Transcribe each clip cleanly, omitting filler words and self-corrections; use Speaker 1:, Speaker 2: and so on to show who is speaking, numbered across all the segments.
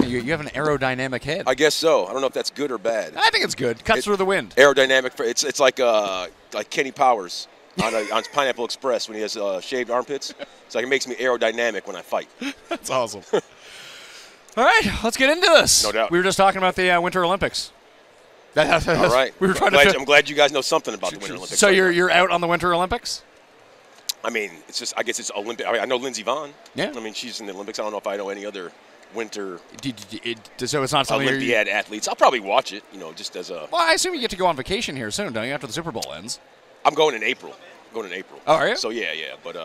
Speaker 1: You have an aerodynamic head.
Speaker 2: I guess so. I don't know if that's good or bad.
Speaker 1: I think it's good. Cuts through the wind.
Speaker 2: Aerodynamic. It's like Kenny Powers on Pineapple Express when he has shaved armpits. It's like it makes me aerodynamic when I fight.
Speaker 1: That's awesome. All right, let's get into this.
Speaker 2: No doubt.
Speaker 1: We were just talking about the Winter Olympics.
Speaker 2: All right.
Speaker 1: We were
Speaker 2: I'm glad you guys know something about the Winter Olympics.
Speaker 1: So you're out on the Winter Olympics?
Speaker 2: I mean, I guess it's Olympic. I know Lindsey Vonn.
Speaker 1: Yeah.
Speaker 2: I mean, she's in the Olympics. I don't know if I know any other winter
Speaker 1: So it's not something
Speaker 2: Olympiad athletes. I'll probably watch it, just as a.
Speaker 1: Well, I assume you get to go on vacation here soon, don't you, after the Super Bowl ends?
Speaker 2: I'm going in April. Oh,
Speaker 1: are you?
Speaker 2: So, yeah. But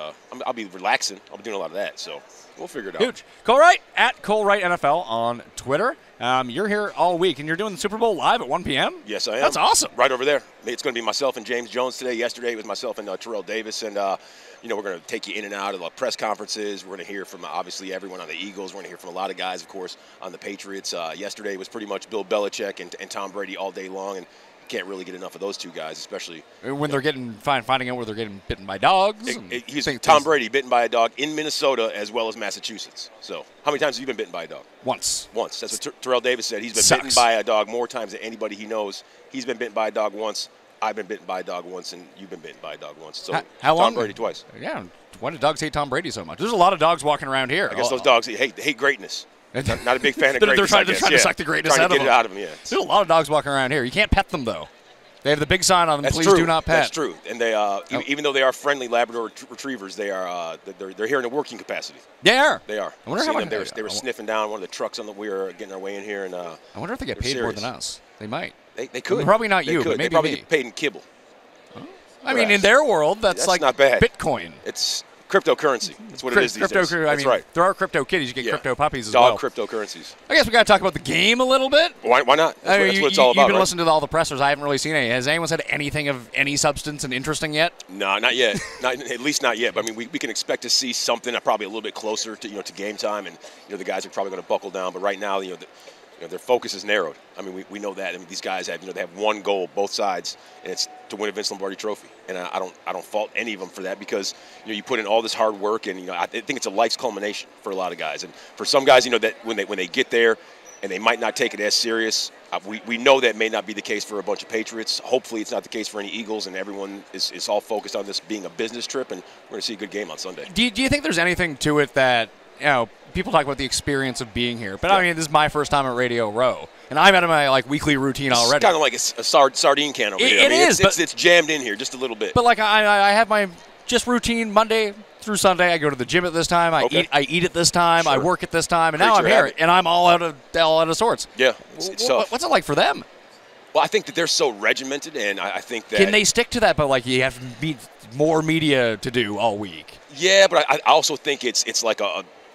Speaker 2: I'll be relaxing. I'll be doing a lot of that. So, we'll figure it out.
Speaker 1: Huge. Cole Wright, at Cole Wright NFL on Twitter. You're here all week, and you're doing the Super Bowl live at 1 p.m.?
Speaker 2: Yes, I am.
Speaker 1: That's awesome.
Speaker 2: Right over there. It's going to be myself and James Jones today. Yesterday it was myself and Terrell Davis. And, we're going to take you in and out of the press conferences. We're going to hear from, obviously, everyone on the Eagles. We're going to hear from a lot of guys, of course, on the Patriots. Yesterday was pretty much Bill Belichick and Tom Brady all day long. And can't really get enough of those two guys, especially
Speaker 1: when they're finding out where they're getting bitten by dogs.
Speaker 2: Tom Brady bitten by a dog in Minnesota as well as Massachusetts. So, how many times have you been bitten by a dog?
Speaker 1: Once.
Speaker 2: That's what Terrell Davis said. He's been bitten by a dog more times than anybody he knows. He's been bitten by a dog once. I've been bitten by a dog once, and you've been bitten by a dog once. So,
Speaker 1: how long?
Speaker 2: Tom Brady twice.
Speaker 1: Yeah. Why do dogs hate Tom Brady so much? There's a lot of dogs walking around here.
Speaker 2: I guess those dogs hate greatness. Not a big fan of greatness.
Speaker 1: They're trying to suck the greatness out of them.
Speaker 2: Trying to get it out of them, yeah.
Speaker 1: There's a lot of dogs walking around here. You can't pet them, though. They have the big sign on them, please do not pet.
Speaker 2: That's true. And they, even though they are friendly Labrador retrievers, they are they're here in a working capacity.
Speaker 1: They are.
Speaker 2: They are.
Speaker 1: I wonder how much
Speaker 2: they were sniffing down one of the trucks on we were getting our way in here, and
Speaker 1: I wonder if they get paid more than us. They might.
Speaker 2: They could.
Speaker 1: Probably not you, but maybe
Speaker 2: they probably
Speaker 1: me.
Speaker 2: Get paid in kibble.
Speaker 1: Oh. I mean, in their world, that's like
Speaker 2: not bad.
Speaker 1: Bitcoin.
Speaker 2: It's cryptocurrency. That's what it is these days.
Speaker 1: That's right. There are crypto kitties. You get crypto puppies as
Speaker 2: well.
Speaker 1: Dog
Speaker 2: cryptocurrencies.
Speaker 1: I guess we got to talk about the game a little bit.
Speaker 2: Why not? That's what it's all about.
Speaker 1: You've been listening to all the pressers. I haven't really seen any. Has anyone said anything of any substance and interesting yet?
Speaker 2: No, not yet. At least not yet. But I mean, we can expect to see something probably a little bit closer to game time, and the guys are probably going to buckle down. But right now, their focus is narrowed. I mean, we know that. I mean, these guys have they have one goal, both sides, and it's to win a Vince Lombardi Trophy. And I don't fault any of them for that because you put in all this hard work, and I think it's a life's culmination for a lot of guys. And for some guys, that when they get there, and they might not take it as serious. We know that may not be the case for a bunch of Patriots. Hopefully, it's not the case for any Eagles, and everyone is all focused on this being a business trip, and we're going to see a good game on Sunday.
Speaker 1: Do you think there's anything to it that people talk about the experience of being here, but I mean, this is my first time at Radio Row, and I'm out of my weekly routine already.
Speaker 2: It's kind of like a sardine can over here. It's jammed in here just a little bit.
Speaker 1: But I have my just routine Monday through Sunday. I go to the gym at this time. I eat at this time. Sure. I work at this time, and now I'm here, and I'm all out of sorts.
Speaker 2: Yeah, it's tough.
Speaker 1: What's it like for them?
Speaker 2: Well, I think that they're so regimented, and I think that
Speaker 1: can they stick to that? But you have more media to do all week.
Speaker 2: Yeah, but I also think it's like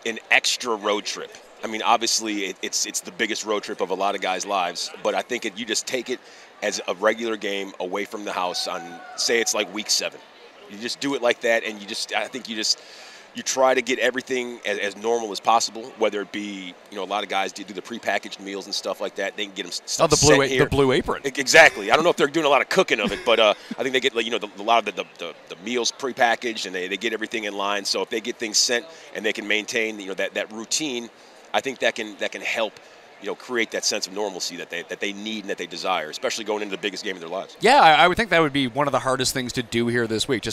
Speaker 2: an extra road trip. I mean, obviously, it's the biggest road trip of a lot of guys' lives, but I think you just take it as a regular game away from the house on, say it's like week 7. You just do it like that, and I think you try to get everything as normal as possible, whether it be, a lot of guys do the prepackaged meals and stuff like that. They can get them stuff
Speaker 1: the blue apron.
Speaker 2: Exactly. I don't know if they're doing a lot of cooking of it, but I think they get, a lot of the meals prepackaged, and they get everything in line. So if they get things sent and they can maintain, that routine, I think that can help, create that sense of normalcy that they need and that they desire, especially going into the biggest game of their lives.
Speaker 1: Yeah, I would think that would be one of the hardest things to do here this week.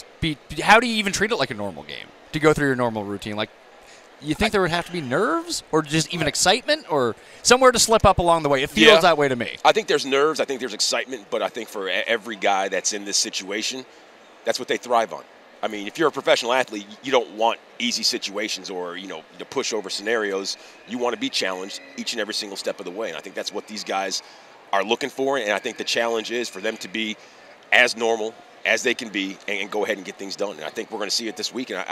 Speaker 1: How do you even treat it like a normal game? To go through your normal routine, you think there would have to be nerves, or just even excitement, or somewhere to slip up along the way? It feels that way to me.
Speaker 2: I think there's nerves. I think there's excitement, but I think for every guy that's in this situation, that's what they thrive on. I mean, if you're a professional athlete, you don't want easy situations or to push over scenarios. You want to be challenged each and every single step of the way, and I think that's what these guys are looking for. And I think the challenge is for them to be as normal as they can be and go ahead and get things done. And I think we're going to see it this week. And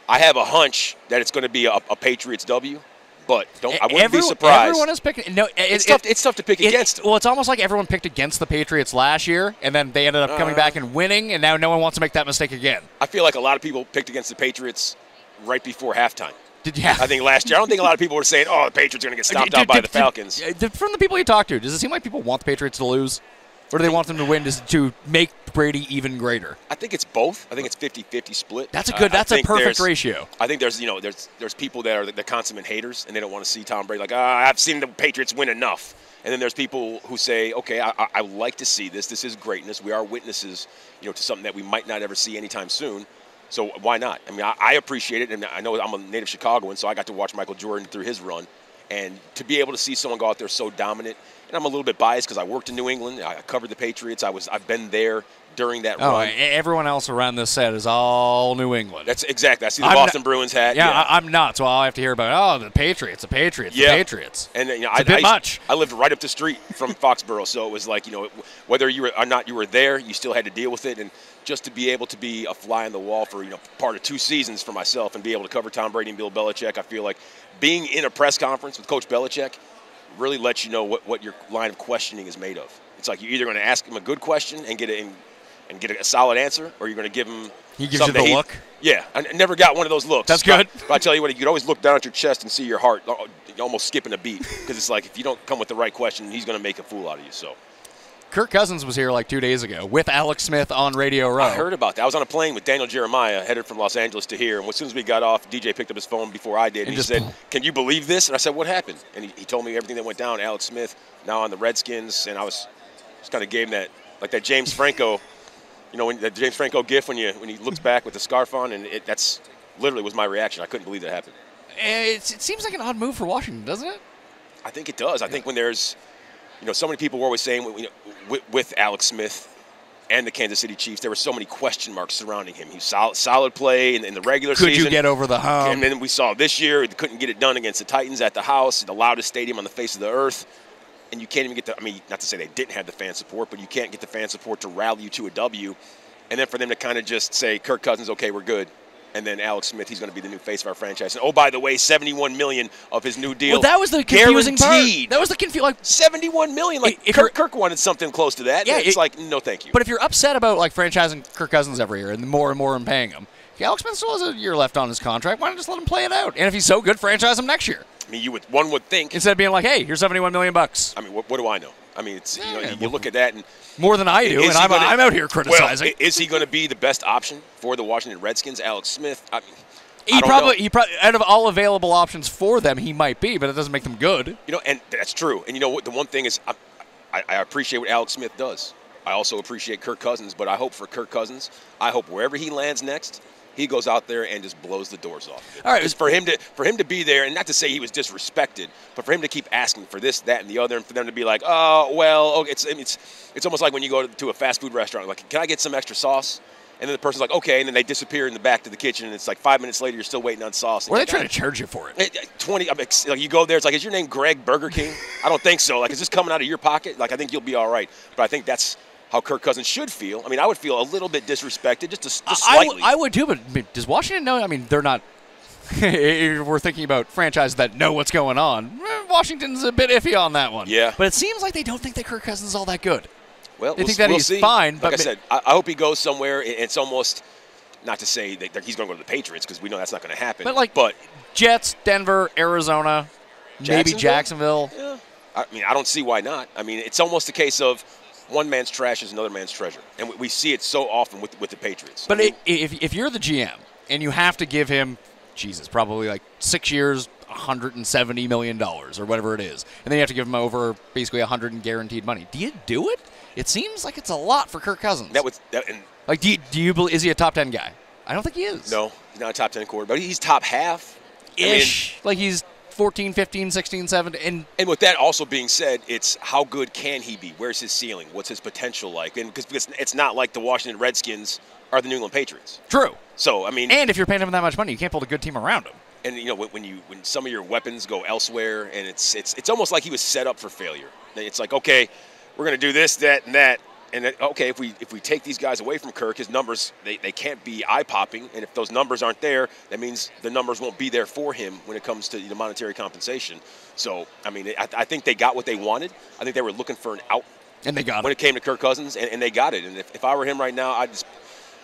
Speaker 2: I have a hunch that it's going to be a Patriots W, but I wouldn't be surprised.
Speaker 1: Everyone is picking. No,
Speaker 2: it's tough to pick against them.
Speaker 1: Well, it's almost like everyone picked against the Patriots last year, and then they ended up coming back and winning, and now no one wants to make that mistake again.
Speaker 2: I feel like a lot of people picked against the Patriots right before halftime.
Speaker 1: Yeah.
Speaker 2: I think last year, I don't think a lot of people were saying, the Patriots are going to get stomped out by the Falcons.
Speaker 1: From the people you talk to, does it seem like people want the Patriots to lose? Or do they want them to win to make Brady even greater?
Speaker 2: I think it's both. I think it's 50-50 split.
Speaker 1: That's a perfect ratio.
Speaker 2: I think there's people that are the consummate haters, and they don't want to see Tom Brady like, I've seen the Patriots win enough. And then there's people who say, okay, I would like to see this. This is greatness. We are witnesses, to something that we might not ever see anytime soon. So why not? I mean, I appreciate it, and I know I'm a native Chicagoan, so I got to watch Michael Jordan through his run. And to be able to see someone go out there so dominant, and I'm a little bit biased because I worked in New England. I covered the Patriots. I've been there during that run.
Speaker 1: Everyone else around this set is all New England.
Speaker 2: That's exactly. I see the Boston Bruins hat.
Speaker 1: Yeah, I'm not, so I'll have to hear about, the Patriots, the Patriots.
Speaker 2: And
Speaker 1: it's a bit much.
Speaker 2: I lived right up the street from Foxborough, so it was like, whether you were or not you were there, you still had to deal with it. And just to be able to be a fly on the wall for, part of 2 seasons for myself and be able to cover Tom Brady and Bill Belichick, I feel like being in a press conference with Coach Belichick really lets you know what your line of questioning is made of. It's like you're either going to ask him a good question and get a solid answer, or you're going to give him
Speaker 1: He gives you the look?
Speaker 2: Yeah. I never got one of those looks.
Speaker 1: That's good.
Speaker 2: But I tell you what, you could always look down at your chest and see your heart almost skipping a beat, because it's like if you don't come with the right question, he's going to make a fool out of you. So
Speaker 1: Kirk Cousins was here like 2 days ago with Alex Smith on Radio Row.
Speaker 2: I heard about that. I was on a plane with Daniel Jeremiah headed from Los Angeles to here, and as soon as we got off, DJ picked up his phone before I did, and he said, "Can you believe this?" And I said, "What happened?" And he told me everything that went down. Alex Smith now on the Redskins, and I was just kind of gave him that, like that James Franco, when that James Franco gif when he looks back with the scarf on, and that's literally was my reaction. I couldn't believe that happened.
Speaker 1: It seems like an odd move for Washington, doesn't it?
Speaker 2: I think it does. I think when there's, so many people were always saying, with Alex Smith and the Kansas City Chiefs, there were so many question marks surrounding him. He's solid play in the regular season.
Speaker 1: Could you get over the hump?
Speaker 2: And then we saw this year, he couldn't get it done against the Titans at the house, the loudest stadium on the face of the earth. And you can't even get not to say they didn't have the fan support, but you can't get the fan support to rally you to a W. And then for them to kind of just say, Kirk Cousins, okay, we're good. And then Alex Smith, he's going to be the new face of our franchise. And, oh, by the way, $71 million of his new deal.
Speaker 1: Well, that was the confusing
Speaker 2: guaranteed.
Speaker 1: part. That was the confusing. Like
Speaker 2: $71 million. Like Kirk wanted something close to that. Yeah, it's like, no, thank you.
Speaker 1: But if you're upset about franchising Kirk Cousins every year and more and paying him, Alex Smith still has a year left on his contract. Why not just let him play it out? And if he's so good, franchise him next year.
Speaker 2: I mean, one would think,
Speaker 1: instead of being like, hey, here's $71 million.
Speaker 2: I mean, what do I know? I mean, it's you look at that and
Speaker 1: more than I do, and I'm out here criticizing.
Speaker 2: Well, is he going to be the best option for the Washington Redskins? Alex Smith. I mean,
Speaker 1: he probably out of all available options for them, he might be, but it doesn't make them good.
Speaker 2: And that's true. And what the one thing is, I appreciate what Alex Smith does. I also appreciate Kirk Cousins, but I hope for Kirk Cousins, I hope wherever he lands next, he goes out there and just blows the doors off.
Speaker 1: All right,
Speaker 2: just for him to be there, and not to say he was disrespected, but for him to keep asking for this, that, and the other, and for them to be like, oh, well, okay, it's almost like when you go to a fast food restaurant, like, can I get some extra sauce? And then the person's like, okay, and then they disappear in the back to the kitchen, and it's like 5 minutes later, you're still waiting on sauce.
Speaker 1: Or are they trying to charge you for it?
Speaker 2: 20. Like you go there, it's like, is your name Greg Burger King? I don't think so. Like, is this coming out of your pocket? Like, I think you'll be all right. But I think that's how Kirk Cousins should feel. I mean, I would feel a little bit disrespected, just slightly.
Speaker 1: I would too, but does Washington know? I mean, they're not. We're thinking about franchises that know what's going on. Washington's a bit iffy on that one.
Speaker 2: Yeah.
Speaker 1: But it seems like they don't think that Kirk Cousins is all that good.
Speaker 2: Well,
Speaker 1: they think that he's
Speaker 2: see.
Speaker 1: fine.
Speaker 2: Like I said, I hope he goes somewhere. It's almost not to say that he's going to go to the Patriots, because we know that's not going to happen.
Speaker 1: But Jets, Denver, Arizona, maybe Jacksonville.
Speaker 2: Yeah. I mean, I don't see why not. I mean, it's almost a case of one man's trash is another man's treasure, and we see it so often with the Patriots.
Speaker 1: But if you're the GM and you have to give him, probably like 6 years, $170 million or whatever it is, and then you have to give him over basically $100 in guaranteed money, do you do it? It seems like it's a lot for Kirk Cousins. Do you believe, is he a top 10 guy? I don't think he is.
Speaker 2: No, he's not a top 10 quarterback. He's top half.
Speaker 1: Ish. Like he's 14, 15, 16, 17.
Speaker 2: And with that also being said, it's how good can he be? Where's his ceiling? What's his potential like? And because it's not like the Washington Redskins are the New England Patriots.
Speaker 1: True.
Speaker 2: So, I mean.
Speaker 1: And if you're paying him that much money, you can't build a good team around him.
Speaker 2: And, when some of your weapons go elsewhere, and it's almost like he was set up for failure. It's like, okay, we're going to do this, that, and that. And then, okay, if we take these guys away from Kirk, his numbers, they can't be eye-popping. And if those numbers aren't there, that means the numbers won't be there for him when it comes to the monetary compensation. So, I mean, I think they got what they wanted. I think they were looking for an out.
Speaker 1: And they got it.
Speaker 2: When it came to Kirk Cousins, and they got it. And if I were him right now,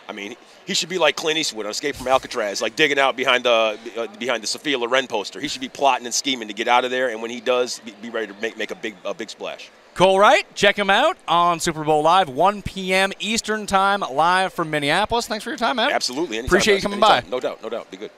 Speaker 2: I mean, he should be like Clint Eastwood on Escape from Alcatraz, like digging out behind the Sophia Loren poster. He should be plotting and scheming to get out of there, and when he does, be ready to make a big splash.
Speaker 1: Cole Wright, check him out on Super Bowl Live, 1 p.m. Eastern Time, live from Minneapolis. Thanks for your time, man.
Speaker 2: Absolutely. Anytime,
Speaker 1: Appreciate you coming by.
Speaker 2: No doubt. Be good.